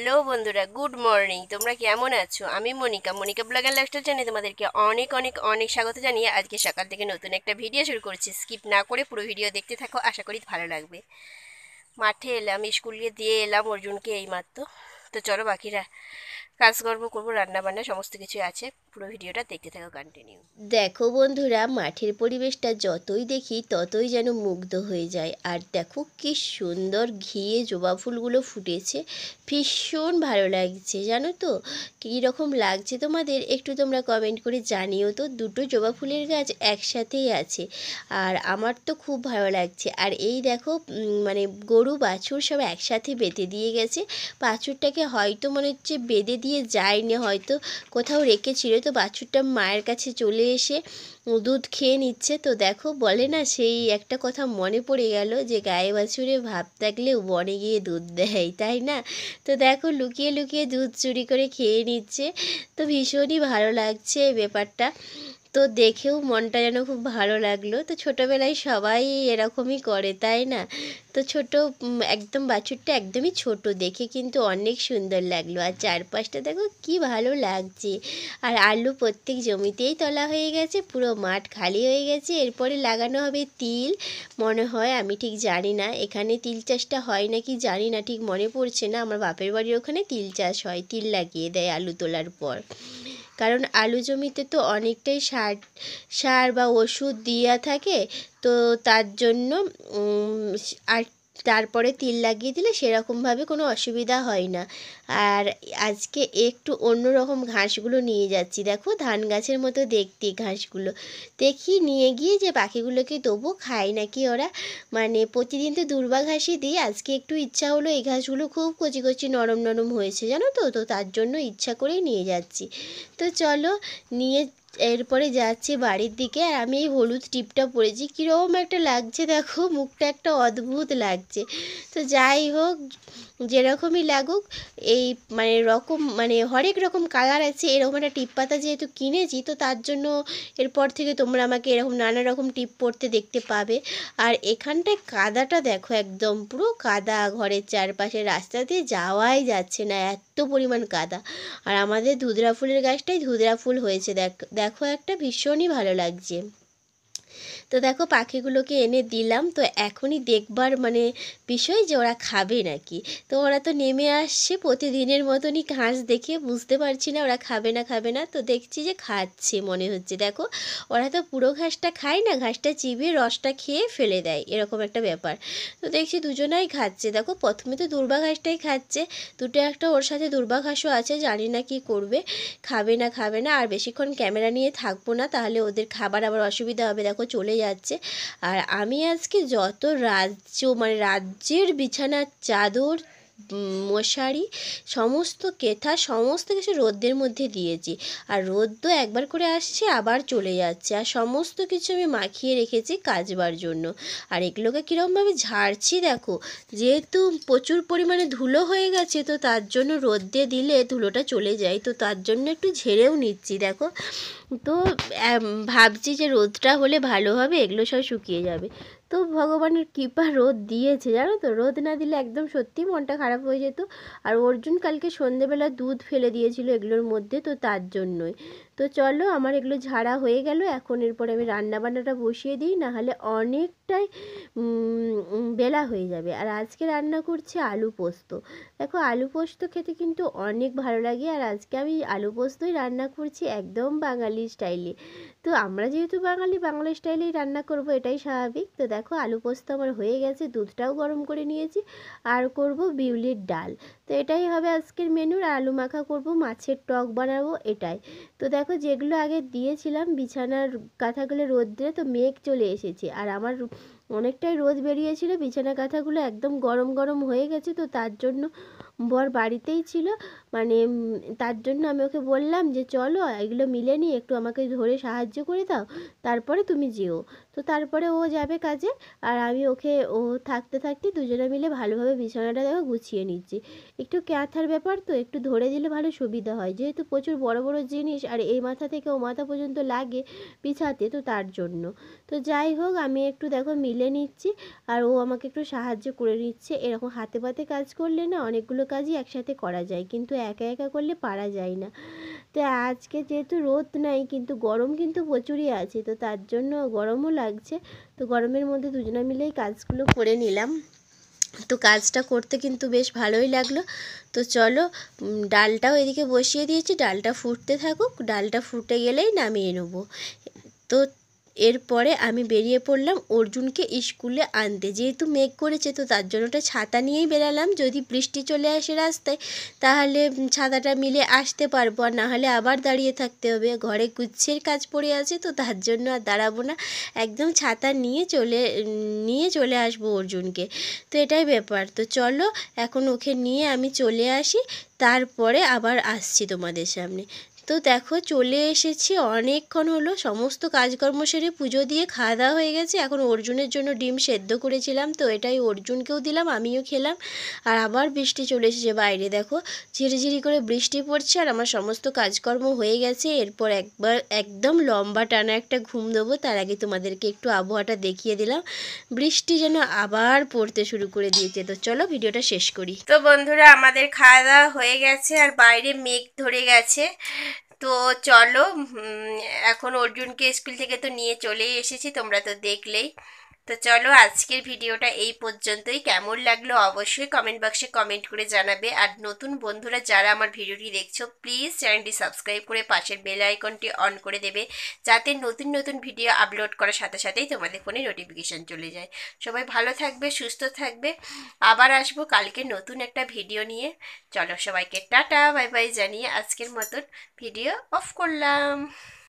Hello বন্ধুরা, good morning. তোমরা কেমন আছো? আমি মনিকা ব্লগ অ্যান্ড লাইফস্টাইল চ্যানেলে তোমাদেরকে অনেক অনেক অনেক স্বাগত জানিয়ে আজকে সকাল থেকে নতুন একটা ভিডিও শুরু করছি। স্কিপ না করে পুরো ভিডিও দেখতে থাকো, আশা করি ভালো লাগবে। মাঠে এলাম, স্কুলে দিয়ে এলাম অর্জুনকে এইমাত্র। তো চলো বাকিরা কাজকর্ম করবো, রান্না বান্না সমস্ত কিছু আছে। পুরো ভিডিওটা দেখতে থাকো, কন্টিনিউ। দেখো বন্ধুরা, মাঠের পরিবেশটা যতই দেখি ততই যেন মুগ্ধ হয়ে যায়। আর দেখো কি সুন্দর ঘিয়ে জবা ফুলগুলো ফুটেছে, ভীষণ ভালো লাগছে জানো তো। কীরকম লাগছে তোমাদের একটু তোমরা কমেন্ট করে জানিও তো। দুটো জবা ফুলের গাছ একসাথেই আছে, আর আমার তো খুব ভালো লাগছে। আর এই দেখো মানে গরু বাছুর সব একসাথে বেঁধে দিয়ে গেছে। বাছুরটাকে হয়তো মনে হচ্ছে বেঁধে দিয়ে যায়নি, হয়তো কোথাও রেখেছিল, তো বাছুরটা মায়ের কাছে চলে এসে দুধ খেয়ে নিচ্ছে। তো দেখো বলে না, সেই একটা কথা মনে পড়ে গেল যে গায়ে বাছুরে ভাব থাকলে বনে গিয়ে দুধ দেয়, তাই না? তো দেখো লুকিয়ে লুকিয়ে দুধ চুরি করে খেয়ে নিচ্ছে। তো ভীষণই ভালো লাগছে এই ব্যাপারটা। তো দেখেও মনটা যেন খুব ভালো লাগলো। তো ছোটোবেলায় সবাই এরকমই করে, তাই না? তো ছোট একদম বাছুরটা একদমই ছোট, দেখে কিন্তু অনেক সুন্দর লাগলো। আর চারপাশটা দেখো কি ভালো লাগছে। আর আলু প্রত্যেক জমিতেই তলা হয়ে গেছে, পুরো মাঠ খালি হয়ে গেছে। এরপরে লাগানো হবে তিল মনে হয়, আমি ঠিক জানি না। এখানে তিল চাষটা হয় নাকি জানি না, ঠিক মনে পড়ছে না। আমার বাপের বাড়ির ওখানে তিল চাষ হয়, তিল লাগিয়ে দেয় আলু তোলার পর। কারণ আলু জমিতে তো অনেকটাই সার সার বা ওষুধ দেওয়া থাকে, তো তার জন্য আর তারপরে তিল লাগিয়ে দিলে সেরকমভাবে কোনো অসুবিধা হয় না। আর আজকে একটু অন্যরকম ঘাসগুলো নিয়ে যাচ্ছি, দেখো ধান গাছের মতো দেখতে ঘাসগুলো। দেখি নিয়ে গিয়ে যে পাখিগুলোকে দেবো, খায় নাকি ওরা। মানে প্রতিদিন তো দূর্বা ঘাসই দিই, আজকে একটু ইচ্ছা হলো। এই ঘাসগুলো খুব কচি কচি নরম নরম হয়েছে জানো তো, তো তার জন্য ইচ্ছা করেই নিয়ে যাচ্ছি। তো চলো নিয়ে এরপরে যাচ্ছি বাড়ির দিকে। আর আমি এই হলুদ টিপটা পরেছি, কীরকম একটা লাগছে দেখো, মুখটা একটা অদ্ভুত লাগছে। তো যাই হোক, যেরকমই লাগুক, এই মানে হরেক রকম কালার আছে। এরকম একটা টিপ পাতা যেহেতু কিনেছি, তো তার জন্য এরপর থেকে তোমরা আমাকে এরকম নানা রকম টিপ পরতে দেখতে পাবে। আর এখানটায় কাদাটা দেখো, একদম পুরো কাদা, ঘরের চারপাশে রাস্তা দিয়ে যাওয়াই যাচ্ছে না, এত পরিমাণ কাদা। আর আমাদের ধুতরা ফুলের গাছটাই ধুতরা ফুল হয়েছে, দেখো একটা ভীষণই ভালো লাগছে। তো দেখো পাখিগুলোকে এনে দিলাম, তো এখনই দেখবার মানে বিষয় যে ওরা খাবে নাকি। তো ওরা তো নেমে আসছে প্রতিদিনের মতনই, ঘাস দেখে বুঝতে পারছি না ওরা খাবে না খাবে না। তো দেখছি যে খাচ্ছে মনে হচ্ছে, দেখো ওরা তো পুরো ঘাসটা খায় না, ঘাসটা চিবিয়ে রসটা খেয়ে ফেলে দেয়, এরকম একটা ব্যাপার। তো দেখছি দুজনাই খাচ্ছে। দেখো প্রথমে তো দুর্বা ঘাসটাই খাচ্ছে, দুটো একটা ওর সাথে দুর্বা ঘাসও আছে, জানি না কি করবে, খাবে না খাবে না। আর বেশিক্ষণ ক্যামেরা নিয়ে থাকবো না, তাহলে ওদের খাবার আবার অসুবিধা হবে। দেখো চলে যাচ্ছে। আর আমি আজকে যত রাজ্যের বিছানার চাদর, মশারি, সমস্ত কেথা, সমস্ত কিছু রোদ্রের মধ্যে দিয়েছি। আর রোদ তো একবার করে আসছে আবার চলে যাচ্ছে। আর সমস্ত কিছু আমি মাখিয়ে রেখেছি কাচবার জন্য। আর এগুলোকে কীরকমভাবে ঝাড়ছি দেখো, যেহেতু প্রচুর পরিমাণে ধুলো হয়ে গেছে, তো তার জন্য রোদ্রে দিলে ধুলোটা চলে যায়, তো তার জন্য একটু ঝেড়েও নিচ্ছি দেখো। তো ভাবছি যে রোদটা হলে ভালো হবে, এগুলো সব শুকিয়ে যাবে। তো ভগবানের কৃপা রোদ দিয়েছে জানো তো, রোদ না দিলে একদম সত্যি মনটা খারাপ হয়ে যেত। আর অর্জুন কালকে সন্ধেবেলা দুধ ফেলে দিয়েছিল এগুলোর মধ্যে, তো তার জন্যই। তো চলো আমার এগুলো ঝাড়া হয়ে গেল, এখন এরপরে আমি রান্না বান্নাটা বসিয়ে দিই, নাহলে অনেকটাই বেলা হয়ে যাবে। আর আজকে রান্না করছি আলু পোস্ত। দেখো আলু পোস্ত খেতে কিন্তু অনেক ভালো লাগে, আর আজকে আমি আলু পোস্তই রান্না করছি একদম বাঙালি স্টাইলে। তো আমরা যেহেতু বাঙালি, বাংলা স্টাইলেই রান্না করব, এটাই স্বাভাবিক। তো দেখো আলু পোস্ত আমার হয়ে গেছে, দুধটাও গরম করে নিয়েছি। আর করব বিউলির ডাল। তো এটাই হবে আজকের মেনু। আর আলু মাখা করব, মাছের টক বানাবো, এটাই। তো দেখো যেগুলো আগে দিয়েছিলাম বিছানার কাঁথাগুলো রোদ্রে, তো মেঘ চলে এসেছে। আর আমার অনেকটাই রোদ বেরিয়েছিল, বিছানা কাঁথাগুলো একদম গরম গরম হয়ে গেছে। তো তার জন্য বর বাড়িতেই ছিল, মানে তার জন্য আমি ওকে বললাম যে চলো এগুলো মিলে নিয়ে একটু আমাকে ধরে সাহায্য করে দাও, তারপরে তুমি যেও। তো তারপরে ও যাবে কাজে, আর আমি ওকে ও থাকতে থাকতে দুজনে মিলে ভালোভাবে বিছানাটা দেখো গুছিয়ে নিচ্ছি। একটু ক্যাথার ব্যাপার তো, একটু ধরে দিলে ভালো সুবিধা হয়, যেহেতু প্রচুর বড় বড় জিনিস আর এই মাথা থেকে ও মাথা পর্যন্ত লাগে বিছাতে, তো তার জন্য। তো যাই হোক, আমি একটু দেখো মিলে নিচ্ছি আর ও আমাকে একটু সাহায্য করে নিচ্ছে। এরকম হাতে পাতে কাজ করলে না অনেকগুলো কাজই একসাথে করা যায়, কিন্তু একা একা করলে পারা যায় না। তো আজকে যেহেতু রোদ নাই, কিন্তু গরম কিন্তু প্রচুরই আছে, তো তার জন্য গরমও লাগছে। তো গরমের মধ্যে দুজনে মিলেই কাজগুলো করে নিলাম। তো কাজটা করতে কিন্তু বেশ ভালোই লাগলো। তো চলো, ডালটাও এদিকে বসিয়ে দিয়েছি, ডালটা ফুটতে থাকুক, ডালটা ফুটে গেলেই নামিয়ে নেবো। তো এরপরে আমি বেরিয়ে পড়লাম অর্জুনকে স্কুলে আনতে। যেহেতু মেঘ করেছে, তো তার জন্য একটা ছাতা নিয়েই বেরালাম। যদি বৃষ্টি চলে আসে রাস্তায়, তাহলে ছাতাটা মিলে আসতে পারবো, আর নাহলে আবার দাঁড়িয়ে থাকতে হবে। ঘরে গুচ্ছের কাজ পড়ে আছে, তো তার জন্য আর দাঁড়াবো না, একদম ছাতা নিয়ে চলে আসবো অর্জুনকে। তো এটাই ব্যাপার। তো চলো এখন ওকে নিয়ে আমি চলে আসি, তারপরে আবার আসছি তোমাদের সামনে। তো দেখো চলে এসেছি, অনেকক্ষণ হলো, সমস্ত কাজকর্ম সেরে পুজো দিয়ে খাওয়া দাওয়া হয়ে গেছে। এখন অর্জুনের জন্য ডিম সেদ্ধ করেছিলাম, তো এটাই অর্জুনকেও দিলাম, আমিও খেলাম। আর আবার বৃষ্টি চলে এসেছে বাইরে, দেখো ঝিরিঝিরি করে বৃষ্টি পড়ছে, আর আমার সমস্ত কাজকর্ম হয়ে গেছে। এরপর একবার একদম লম্বা টানা একটা ঘুম দেবো, তার আগে তোমাদেরকে একটু আবহাওয়াটা দেখিয়ে দিলাম। বৃষ্টি যেন আবার পড়তে শুরু করে দিয়েছে। তো চলো ভিডিওটা শেষ করি। তো বন্ধুরা, আমাদের খাওয়া দাওয়া হয়ে গেছে আর বাইরে মেঘ ধরে গেছে। তো চলো, এখন অর্জুনকে স্কুল থেকে তো নিয়ে চলেই এসেছি, তোমরা তো দেখলেই। তো চলো, আজকের ভিডিওটা এই পর্যন্তই। কেমন লাগলো অবশ্যই কমেন্ট বক্সে কমেন্ট করে জানাবে। আর নতুন বন্ধুরা যারা আমার ভিডিওটি দেখছো, প্লিজ চ্যানেলটি সাবস্ক্রাইব করে পাশের বেল আইকনটি অন করে দেবে, যাতে নতুন নতুন ভিডিও আপলোড করার সাথে সাথেই তোমাদের ফোনে নোটিফিকেশান চলে যায়। সবাই ভালো থাকবে, সুস্থ থাকবে। আবার আসবো কালকে নতুন একটা ভিডিও নিয়ে। চলো, সবাইকে টাটা বাই বাই জানিয়ে আজকের মতন ভিডিও অফ করলাম।